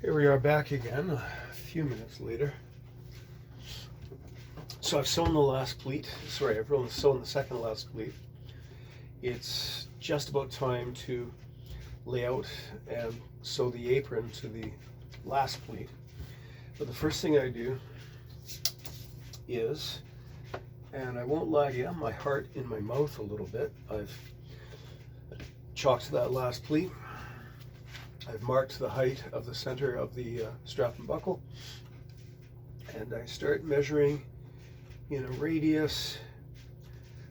Here we are back again, a few minutes later. So I've sewn the last pleat. Sorry, I've only sewn the second last pleat. It's just about time to lay out and sew the apron to the last pleat. But the first thing I do is, and I won't lie to you, my heart in my mouth a little bit. I've chalked that last pleat. I've marked the height of the center of the strap and buckle, and I start measuring in a radius.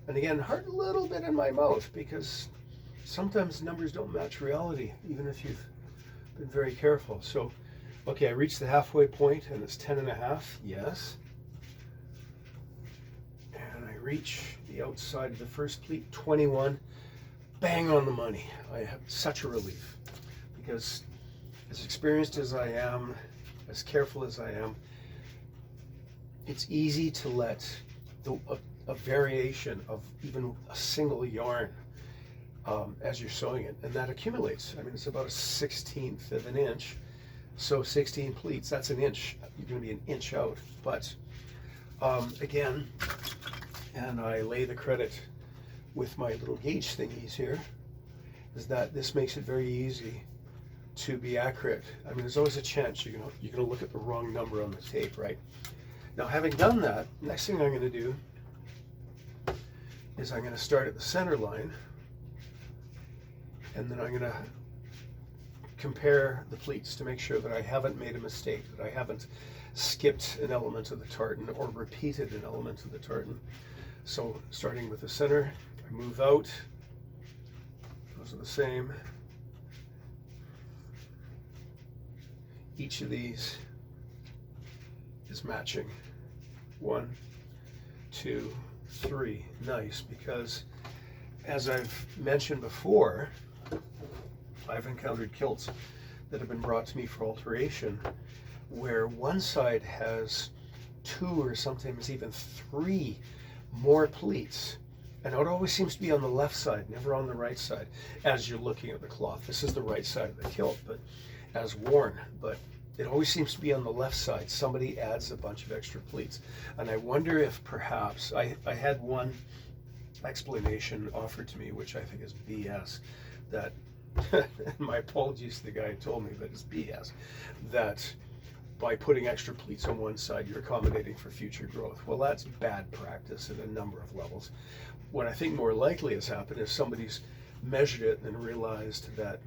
And again, heart a little bit in my mouth, because sometimes numbers don't match reality, even if you've been very careful. So, okay, I reached the halfway point, and it's 10.5, yes. And I reach the outside of the first pleat, 21, bang on the money. I have such a relief, because as experienced as I am, as careful as I am, it's easy to let a variation of even a single yarn as you're sewing it, and that accumulates. I mean, it's about a 1/16 of an inch, so 16 pleats, that's an inch. You're going to be an inch out. But again, and I lay the credit with my little gauge thingies here, is that this makes it very easy to be accurate. I mean, there's always a chance you're gonna look at the wrong number on the tape, right? Now, having done that, next thing I'm going to do is I'm going to start at the center line, and then I'm going to compare the pleats to make sure that I haven't made a mistake, that I haven't skipped an element of the tartan or repeated an element of the tartan. So starting with the center, I move out. Those are the same. Each of these is matching. 1, 2, 3. Nice, because as I've mentioned before, I've encountered kilts that have been brought to me for alteration where one side has 2 or sometimes even 3 more pleats, and it always seems to be on the left side, never on the right side as you're looking at the cloth. This is the right side of the kilt, but as worn, but it always seems to be on the left side. Somebody adds a bunch of extra pleats, and I wonder if perhaps I had one explanation offered to me, which I think is BS, that my apologies to the guy who told me, but it's BS, that by putting extra pleats on one side you're accommodating for future growth. Well, that's bad practice at a number of levels. What I think more likely has happened is somebody's measured it and realized that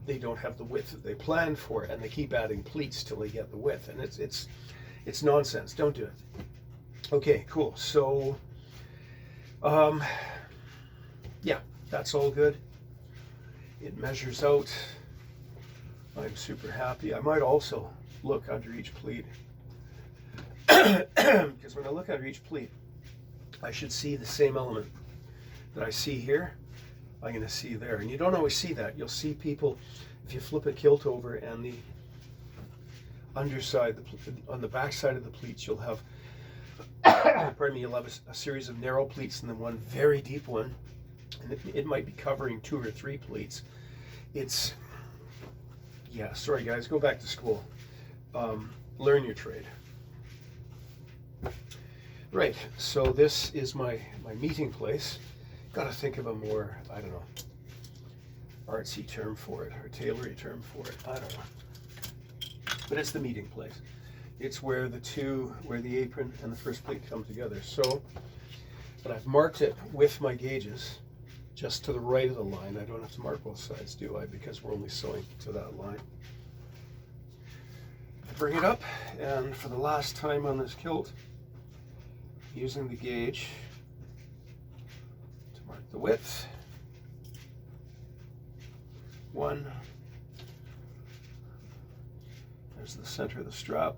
they don't have the width that they planned for, and they keep adding pleats till they get the width, and it's nonsense. Don't do it. Okay, cool. So yeah, that's all good. It measures out. I'm super happy. I might also look under each pleat, because when I look under each pleat, I should see the same element that I see here. I'm going to see there, and you don't always see that. You'll see people, if you flip a kilt over and the underside, on the back side of the pleats, you'll have, pardon me, you'll have a series of narrow pleats and then one very deep one, and it might be covering 2 or 3 pleats. It's, yeah, sorry guys, go back to school. Learn your trade. Right, so this is my meeting place. Got to think of a more, I don't know, artsy term for it, or tailory term for it. I don't know. But it's the meeting place. It's where the apron and the first pleat come together. So, but I've marked it with my gauges just to the right of the line. I don't have to mark both sides, do I? Because we're only sewing to that line. I bring it up, and for the last time on this kilt, using the gauge, mark the width. 1. There's the center of the strap.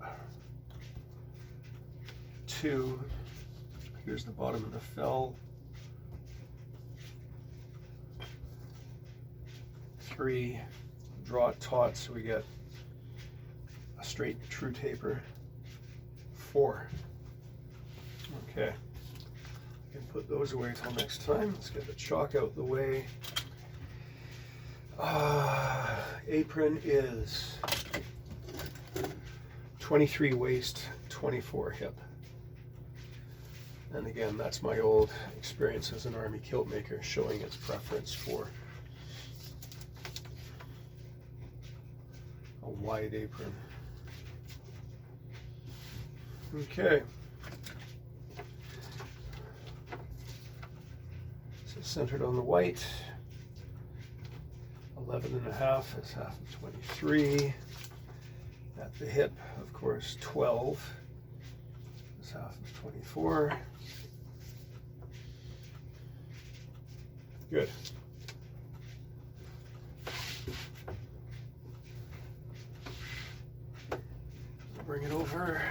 2. Here's the bottom of the fell. 3. Draw it taut so we get a straight true taper. 4. Okay. Can put those away till next time. Let's get the chalk out the way. Apron is 23 waist, 24 hip. And again, that's my old experience as an Army kilt maker, showing its preference for a wide apron. Okay. So centered on the white, 11.5 is half of 23. At the hip, of course, 12 is half of 24. Good. Bring it over.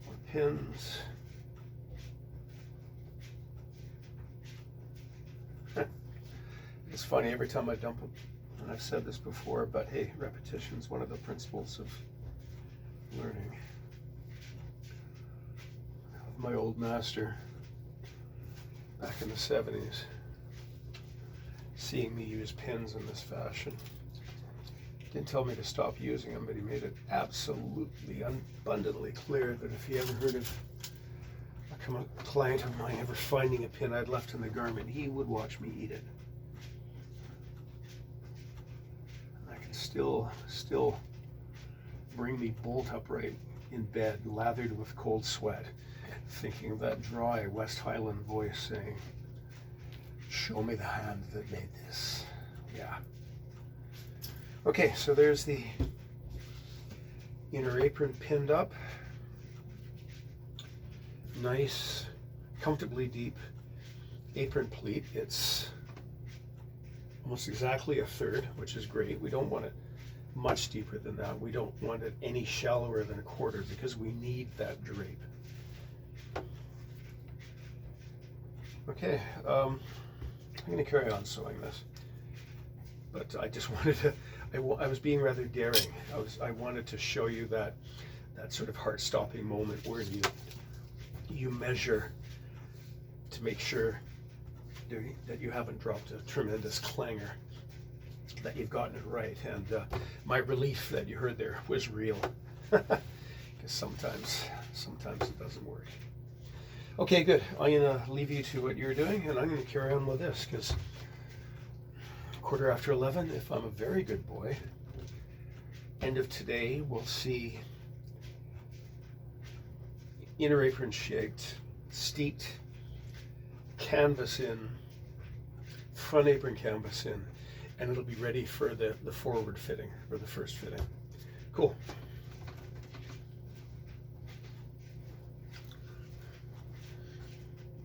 More pins. It's funny, every time I dump them, and I've said this before, but hey, repetition is one of the principles of learning. My old master back in the 70s, seeing me use pins in this fashion, didn't tell me to stop using them, but he made it absolutely abundantly clear that if he ever heard of a client of mine ever finding a pin I'd left in the garment, he would watch me eat it. And I can still bring me bolt upright in bed, lathered with cold sweat, thinking of that dry West Highland voice saying, "Show me the hand that made this." Yeah. Okay, so there's the inner apron pinned up. Nice, comfortably deep apron pleat. It's almost exactly a third, which is great. We don't want it much deeper than that. We don't want it any shallower than a quarter because we need that drape. Okay, I'm going to carry on sewing this, but I just wanted to, I was being rather daring. I wanted to show you that sort of heart-stopping moment where you measure to make sure that you haven't dropped a tremendous clangor, that you've gotten it right. And my relief that you heard there was real, because sometimes it doesn't work. Okay, good. I'm going to leave you to what you're doing, and I'm going to carry on with this, because 11:15, if I'm a very good boy, end of today, we'll see inner apron shaped, steeped, canvas in, front apron canvas in, and it'll be ready for the forward fitting, or the first fitting. Cool.